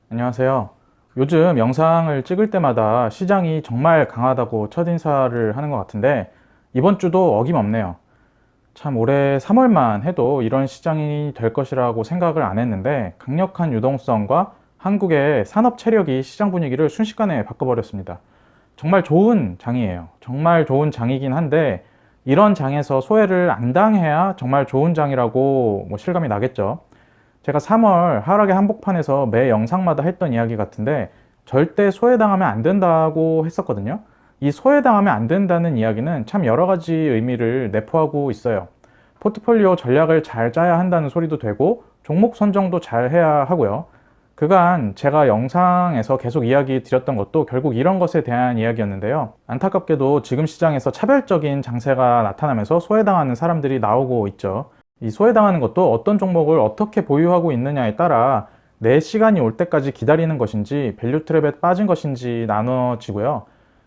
안녕하세요. 요즘 영상을 찍을 때마다 시장이 정말 강하다고 첫인사를 하는 것 같은데 이번 주도 어김없네요. 참 올해 3월만 해도 이런 시장이 될 것이라고 생각을 안 했는데 강력한 유동성과 한국의 산업 체력이 시장 분위기를 순식간에 바꿔버렸습니다. 정말 좋은 장이에요. 정말 좋은 장이긴 한데 이런 장에서 소외를 안 당해야 정말 좋은 장이라고 실감이 나겠죠. 제가 3월 하락의 한복판에서 매 영상마다 했던 이야기 같은데 절대 소외당하면 안 된다고 했었거든요. 이 소외당하면 안 된다는 이야기는 참 여러 가지 의미를 내포하고 있어요. 포트폴리오 전략을 잘 짜야 한다는 소리도 되고 종목 선정도 잘 해야 하고요. 그간 제가 영상에서 계속 이야기 드렸던 것도 결국 이런 것에 대한 이야기였는데요. 안타깝게도 지금 시장에서 차별적인 장세가 나타나면서 소외당하는 사람들이 나오고 있죠. 이 소외당하는 것도 어떤 종목을 어떻게 보유하고 있느냐에 따라 내 시간이 올 때까지 기다리는 것인지 밸류 트랩에 빠진 것인지 나눠지고요.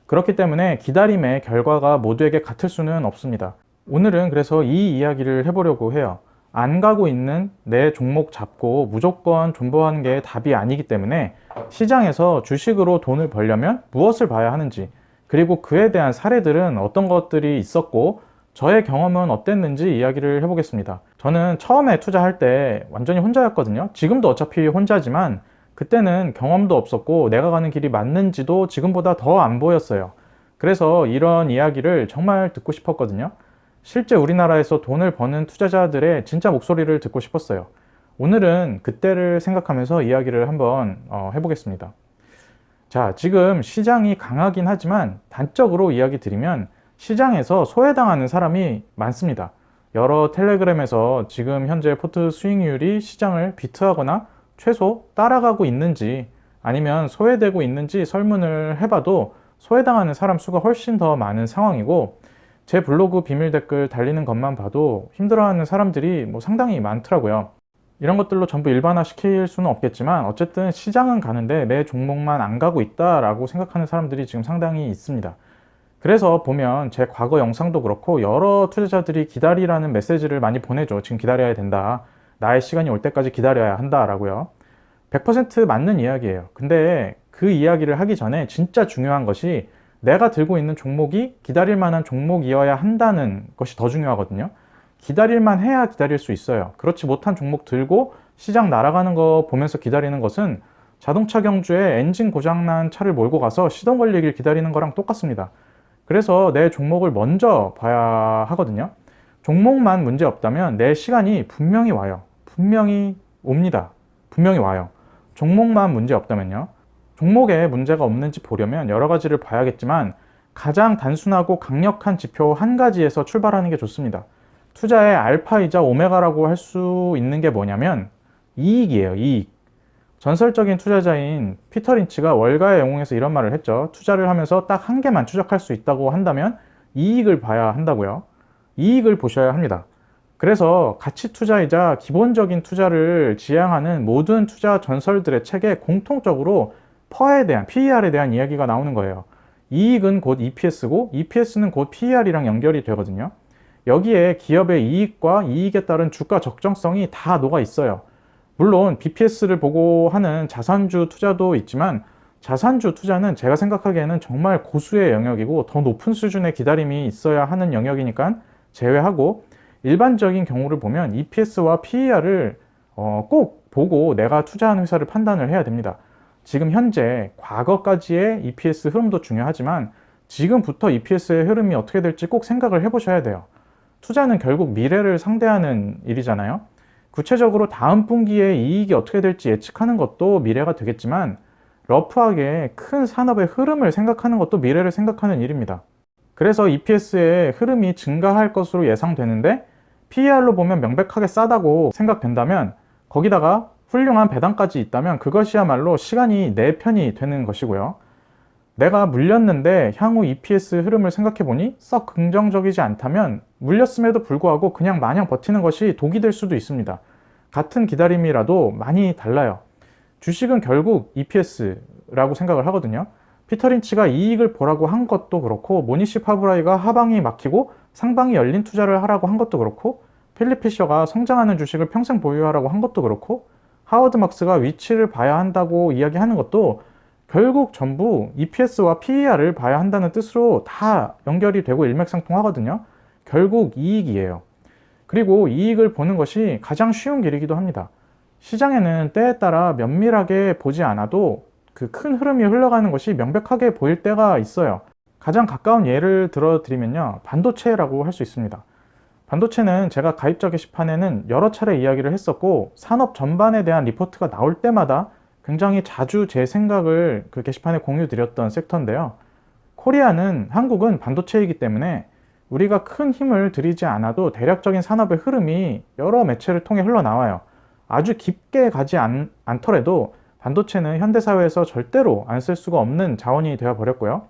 그렇기 때문에 기다림의 결과가 모두에게 같을 수는 없습니다. 오늘은 그래서 이 이야기를 해보려고 해요. 안 가고 있는 내 종목 잡고 무조건 존버하는 게 답이 아니기 때문에 시장에서 주식으로 돈을 벌려면 무엇을 봐야 하는지, 그리고 그에 대한 사례들은 어떤 것들이 있었고 저의 경험은 어땠는지 이야기를 해보겠습니다. 저는 처음에 투자할 때 완전히 혼자였거든요. 지금도 어차피 혼자지만 그때는 경험도 없었고 내가 가는 길이 맞는지도 지금보다 더 안 보였어요. 그래서 이런 이야기를 정말 듣고 싶었거든요. 실제 우리나라에서 돈을 버는 투자자들의 진짜 목소리를 듣고 싶었어요. 오늘은 그때를 생각하면서 이야기를 한번 해보겠습니다. 자, 지금 시장이 강하긴 하지만 단적으로 이야기 드리면 시장에서 소외당하는 사람이 많습니다. 여러 텔레그램에서 지금 현재 포트 수익률이 시장을 비트하거나 최소 따라가고 있는지 아니면 소외되고 있는지 설문을 해봐도 소외당하는 사람 수가 훨씬 더 많은 상황이고, 제 블로그 비밀 댓글 달리는 것만 봐도 힘들어하는 사람들이 상당히 많더라고요. 이런 것들로 전부 일반화 시킬 수는 없겠지만 어쨌든 시장은 가는데 내 종목만 안 가고 있다라고 생각하는 사람들이 지금 상당히 있습니다. 그래서 보면 제 과거 영상도 그렇고 여러 투자자들이 기다리라는 메시지를 많이 보내죠. 지금 기다려야 된다. 나의 시간이 올 때까지 기다려야 한다라고요. 100% 맞는 이야기예요. 근데 그 이야기를 하기 전에 진짜 중요한 것이 내가 들고 있는 종목이 기다릴 만한 종목이어야 한다는 것이 더 중요하거든요. 기다릴만 해야 기다릴 수 있어요. 그렇지 못한 종목 들고 시장 날아가는 거 보면서 기다리는 것은 자동차 경주에 엔진 고장난 차를 몰고 가서 시동 걸리길 기다리는 거랑 똑같습니다. 그래서 내 종목을 먼저 봐야 하거든요. 종목만 문제 없다면 내 시간이 분명히 와요. 분명히 옵니다. 분명히 와요. 종목만 문제 없다면요. 종목에 문제가 없는지 보려면 여러 가지를 봐야겠지만 가장 단순하고 강력한 지표 한 가지에서 출발하는 게 좋습니다. 투자의 알파이자 오메가라고 할 수 있는 게 뭐냐면 이익이에요. 이익. 전설적인 투자자인 피터 린치가 월가의 영웅에서 이런 말을 했죠. 투자를 하면서 딱 한 개만 추적할 수 있다고 한다면 이익을 봐야 한다고요. 이익을 보셔야 합니다. 그래서 가치 투자이자 기본적인 투자를 지향하는 모든 투자 전설들의 책에 공통적으로 퍼에 대한, PER에 대한 이야기가 나오는 거예요. 이익은 곧 EPS고 EPS는 곧 PER이랑 연결이 되거든요. 여기에 기업의 이익과 이익에 따른 주가 적정성이 다 녹아 있어요. 물론 BPS를 보고 하는 자산주 투자도 있지만 자산주 투자는 제가 생각하기에는 정말 고수의 영역이고 더 높은 수준의 기다림이 있어야 하는 영역이니까 제외하고, 일반적인 경우를 보면 EPS와 PER을 꼭 보고 내가 투자하는 회사를 판단을 해야 됩니다. 지금 현재 과거까지의 EPS 흐름도 중요하지만 지금부터 EPS의 흐름이 어떻게 될지 꼭 생각을 해보셔야 돼요. 투자는 결국 미래를 상대하는 일이잖아요. 구체적으로 다음 분기에 이익이 어떻게 될지 예측하는 것도 미래가 되겠지만 러프하게 큰 산업의 흐름을 생각하는 것도 미래를 생각하는 일입니다. 그래서 EPS의 흐름이 증가할 것으로 예상되는데 PER로 보면 명백하게 싸다고 생각된다면 거기다가 훌륭한 배당까지 있다면 그것이야말로 시간이 내 편이 되는 것이고요. 내가 물렸는데 향후 EPS 흐름을 생각해보니 썩 긍정적이지 않다면 물렸음에도 불구하고 그냥 마냥 버티는 것이 독이 될 수도 있습니다. 같은 기다림이라도 많이 달라요. 주식은 결국 EPS라고 생각을 하거든요. 피터 린치가 이익을 보라고 한 것도 그렇고, 모니시 파브라이가 하방이 막히고 상방이 열린 투자를 하라고 한 것도 그렇고, 필립 피셔가 성장하는 주식을 평생 보유하라고 한 것도 그렇고, 하워드 막스가 위치를 봐야 한다고 이야기하는 것도 결국 전부 EPS와 PER을 봐야 한다는 뜻으로 다 연결이 되고 일맥상통하거든요. 결국 이익이에요. 그리고 이익을 보는 것이 가장 쉬운 길이기도 합니다. 시장에는 때에 따라 면밀하게 보지 않아도 그 큰 흐름이 흘러가는 것이 명백하게 보일 때가 있어요. 가장 가까운 예를 들어 드리면요, 반도체라고 할 수 있습니다. 반도체는 제가 가입자 게시판에는 여러 차례 이야기를 했었고, 산업 전반에 대한 리포트가 나올 때마다 굉장히 자주 제 생각을 그 게시판에 공유 드렸던 섹터인데요. 한국은 반도체이기 때문에 우리가 큰 힘을 들이지 않아도 대략적인 산업의 흐름이 여러 매체를 통해 흘러나와요. 아주 깊게 가지 않더라도 반도체는 현대사회에서 절대로 안 쓸 수가 없는 자원이 되어 버렸고요.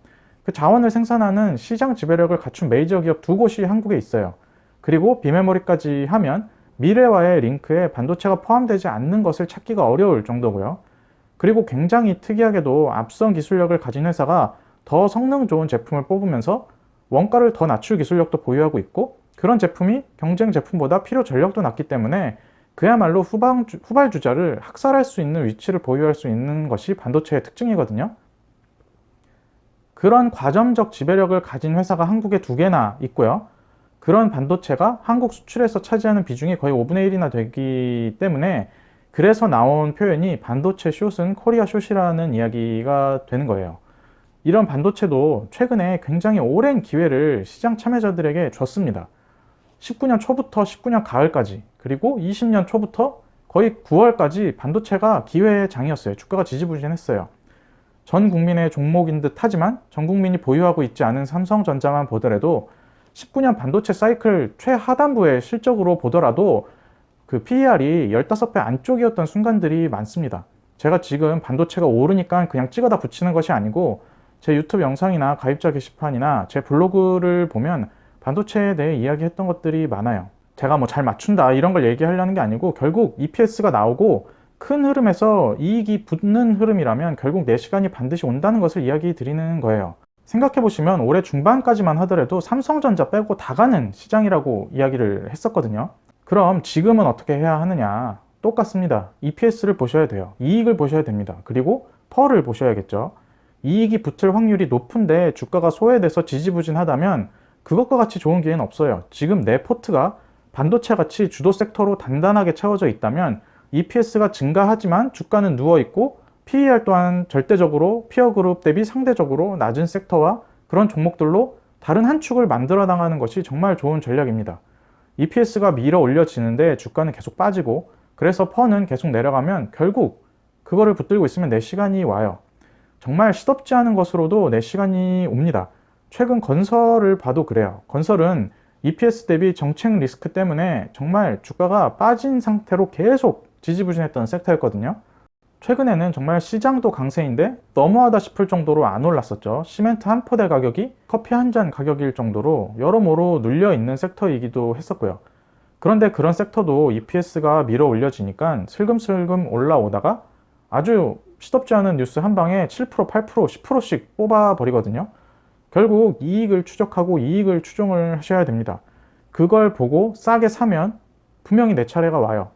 그 자원을 생산하는 시장 지배력을 갖춘 메이저 기업 두 곳이 한국에 있어요. 그리고 비메모리까지 하면 미래와의 링크에 반도체가 포함되지 않는 것을 찾기가 어려울 정도고요. 그리고 굉장히 특이하게도 앞선 기술력을 가진 회사가 더 성능 좋은 제품을 뽑으면서 원가를 더 낮출 기술력도 보유하고 있고, 그런 제품이 경쟁 제품보다 필요 전력도 낮기 때문에 그야말로 후발주자를 학살할 수 있는 위치를 보유할 수 있는 것이 반도체의 특징이거든요. 그런 과점적 지배력을 가진 회사가 한국에 두 개나 있고요. 그런 반도체가 한국 수출에서 차지하는 비중이 거의 5분의 1이나 되기 때문에, 그래서 나온 표현이 반도체 숏은 코리아 숏이라는 이야기가 되는 거예요. 이런 반도체도 최근에 굉장히 오랜 기회를 시장 참여자들에게 줬습니다. 19년 초부터 19년 가을까지, 그리고 20년 초부터 거의 9월까지 반도체가 기회의 장이었어요. 주가가 지지부진했어요. 전 국민의 종목인 듯 하지만 전 국민이 보유하고 있지 않은 삼성전자만 보더라도 19년 반도체 사이클 최하단부의 실적으로 보더라도 그 PER이 15배 안쪽이었던 순간들이 많습니다. 제가 지금 반도체가 오르니까 그냥 찍어다 붙이는 것이 아니고, 제 유튜브 영상이나 가입자 게시판이나 제 블로그를 보면 반도체에 대해 이야기했던 것들이 많아요. 제가 뭐 잘 맞춘다 이런 걸 얘기하려는 게 아니고, 결국 EPS가 나오고 큰 흐름에서 이익이 붙는 흐름이라면 결국 내 시간이 반드시 온다는 것을 이야기 드리는 거예요. 생각해보시면 올해 중반까지만 하더라도 삼성전자 빼고 다 가는 시장이라고 이야기를 했었거든요. 그럼 지금은 어떻게 해야 하느냐? 똑같습니다. EPS를 보셔야 돼요. 이익을 보셔야 됩니다. 그리고 펄을 보셔야겠죠. 이익이 붙을 확률이 높은데 주가가 소외돼서 지지부진하다면 그것과 같이 좋은 기회는 없어요. 지금 내 포트가 반도체 같이 주도 섹터로 단단하게 채워져 있다면 EPS가 증가하지만 주가는 누워있고, PER 또한 절대적으로 피어그룹 대비 상대적으로 낮은 섹터와 그런 종목들로 다른 한 축을 만들어 나가는 것이 정말 좋은 전략입니다. EPS가 밀어 올려지는데 주가는 계속 빠지고, 그래서 펀은 계속 내려가면 결국 그거를 붙들고 있으면 내 시간이 와요. 정말 시덥지 않은 것으로도 내 시간이 옵니다. 최근 건설을 봐도 그래요. 건설은 EPS 대비 정책 리스크 때문에 정말 주가가 빠진 상태로 계속 지지부진했던 섹터였거든요. 최근에는 정말 시장도 강세인데 너무하다 싶을 정도로 안 올랐었죠. 시멘트 한 포대 가격이 커피 한 잔 가격일 정도로 여러모로 눌려 있는 섹터이기도 했었고요. 그런데 그런 섹터도 EPS가 밀어 올려지니까 슬금슬금 올라오다가 아주 시덥지 않은 뉴스 한 방에 7%, 8%, 10%씩 뽑아버리거든요. 결국 이익을 추적하고 이익을 추종을 하셔야 됩니다. 그걸 보고 싸게 사면 분명히 내 차례가 와요.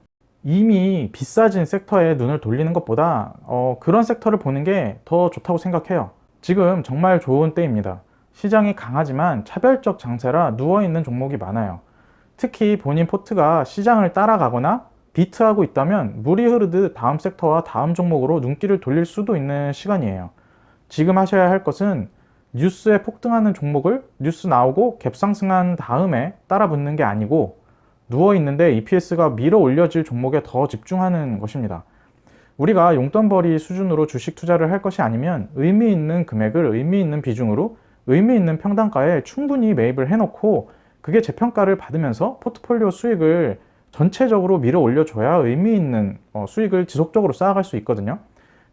이미 비싸진 섹터에 눈을 돌리는 것보다 그런 섹터를 보는 게 더 좋다고 생각해요. 지금 정말 좋은 때입니다. 시장이 강하지만 차별적 장세라 누워있는 종목이 많아요. 특히 본인 포트가 시장을 따라가거나 비트하고 있다면 물이 흐르듯 다음 섹터와 다음 종목으로 눈길을 돌릴 수도 있는 시간이에요. 지금 하셔야 할 것은 뉴스에 폭등하는 종목을 뉴스 나오고 갭상승한 다음에 따라 붙는 게 아니고, 누워있는데 EPS가 밀어 올려질 종목에 더 집중하는 것입니다. 우리가 용돈벌이 수준으로 주식 투자를 할 것이 아니면 의미 있는 금액을 의미 있는 비중으로 의미 있는 평단가에 충분히 매입을 해놓고 그게 재평가를 받으면서 포트폴리오 수익을 전체적으로 밀어 올려줘야 의미 있는 수익을 지속적으로 쌓아갈 수 있거든요.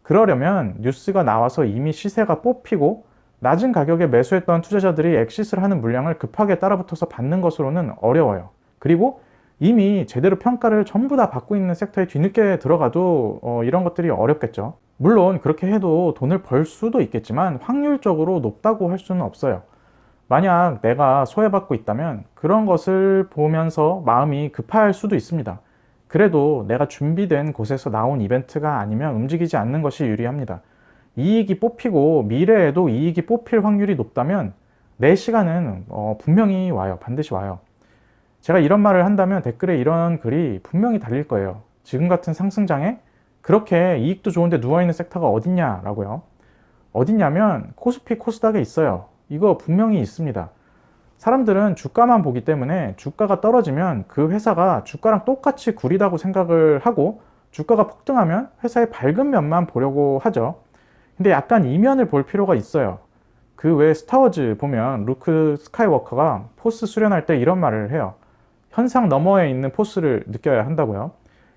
그러려면 뉴스가 나와서 이미 시세가 뽑히고 낮은 가격에 매수했던 투자자들이 엑시스를 하는 물량을 급하게 따라붙어서 받는 것으로는 어려워요. 그리고 이미 제대로 평가를 전부 다 받고 있는 섹터에 뒤늦게 들어가도 이런 것들이 어렵겠죠. 물론 그렇게 해도 돈을 벌 수도 있겠지만 확률적으로 높다고 할 수는 없어요. 만약 내가 소외받고 있다면 그런 것을 보면서 마음이 급할 수도 있습니다. 그래도 내가 준비된 곳에서 나온 이벤트가 아니면 움직이지 않는 것이 유리합니다. 이익이 뽑히고 미래에도 이익이 뽑힐 확률이 높다면 내 시간은 분명히 와요. 반드시 와요. 제가 이런 말을 한다면 댓글에 이런 글이 분명히 달릴 거예요. 지금 같은 상승장에 그렇게 이익도 좋은데 누워있는 섹터가 어딨냐라고요. 어딨냐면 코스피 코스닥에 있어요. 이거 분명히 있습니다. 사람들은 주가만 보기 때문에 주가가 떨어지면 그 회사가 주가랑 똑같이 구리다고 생각을 하고 주가가 폭등하면 회사의 밝은 면만 보려고 하죠. 근데 약간 이면을 볼 필요가 있어요. 그 외에 스타워즈 보면 루크 스카이워커가 포스 수련할 때 이런 말을 해요. 현상 너머에 있는 포스를 느껴야 한다고요.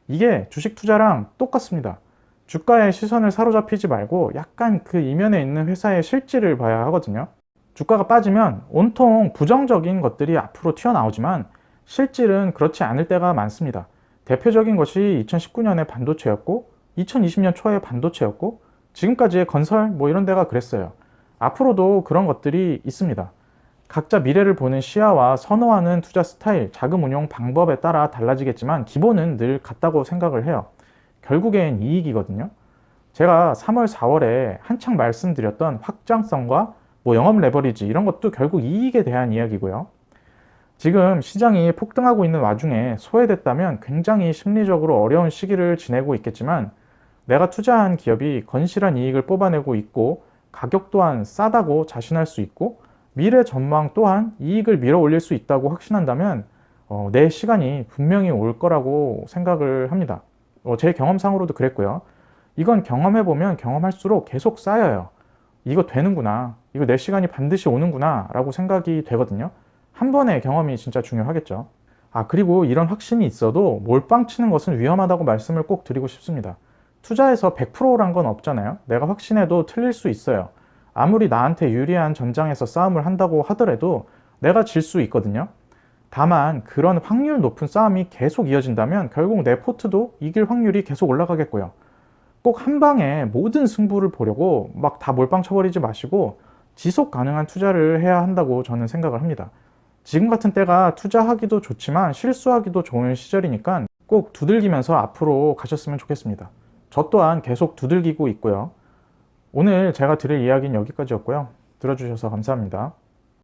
이게 주식 투자랑 똑같습니다. 주가의 시선을 사로잡히지 말고 약간 그 이면에 있는 회사의 실질을 봐야 하거든요. 주가가 빠지면 온통 부정적인 것들이 앞으로 튀어나오지만 실질은 그렇지 않을 때가 많습니다. 대표적인 것이 2019년에 반도체였고 2020년 초에 반도체였고 지금까지의 건설 이런 데가 그랬어요. 앞으로도 그런 것들이 있습니다. 각자 미래를 보는 시야와 선호하는 투자 스타일, 자금 운용 방법에 따라 달라지겠지만 기본은 늘 같다고 생각을 해요. 결국엔 이익이거든요. 제가 3월, 4월에 한창 말씀드렸던 확장성과 영업 레버리지 이런 것도 결국 이익에 대한 이야기고요. 지금 시장이 폭등하고 있는 와중에 소외됐다면 굉장히 심리적으로 어려운 시기를 지내고 있겠지만 내가 투자한 기업이 건실한 이익을 뽑아내고 있고 가격 또한 싸다고 자신할 수 있고 미래 전망 또한 이익을 밀어 올릴 수 있다고 확신한다면 내 시간이 분명히 올 거라고 생각을 합니다. 제 경험상으로도 그랬고요. 이건 경험해보면 경험할수록 계속 쌓여요. 이거 되는구나. 이거 내 시간이 반드시 오는구나 라고 생각이 되거든요. 한 번의 경험이 진짜 중요하겠죠. 그리고 이런 확신이 있어도 몰빵 치는 것은 위험하다고 말씀을 꼭 드리고 싶습니다. 투자에서 100%란 건 없잖아요. 내가 확신해도 틀릴 수 있어요. 아무리 나한테 유리한 전장에서 싸움을 한다고 하더라도 내가 질 수 있거든요. 다만 그런 확률 높은 싸움이 계속 이어진다면 결국 내 포트도 이길 확률이 계속 올라가겠고요. 꼭 한 방에 모든 승부를 보려고 막 다 몰빵 쳐버리지 마시고 지속 가능한 투자를 해야 한다고 저는 생각을 합니다. 지금 같은 때가 투자하기도 좋지만 실수하기도 좋은 시절이니까 꼭 두들기면서 앞으로 가셨으면 좋겠습니다. 저 또한 계속 두들기고 있고요. 오늘 제가 드릴 이야기는 여기까지였고요. 들어주셔서 감사합니다.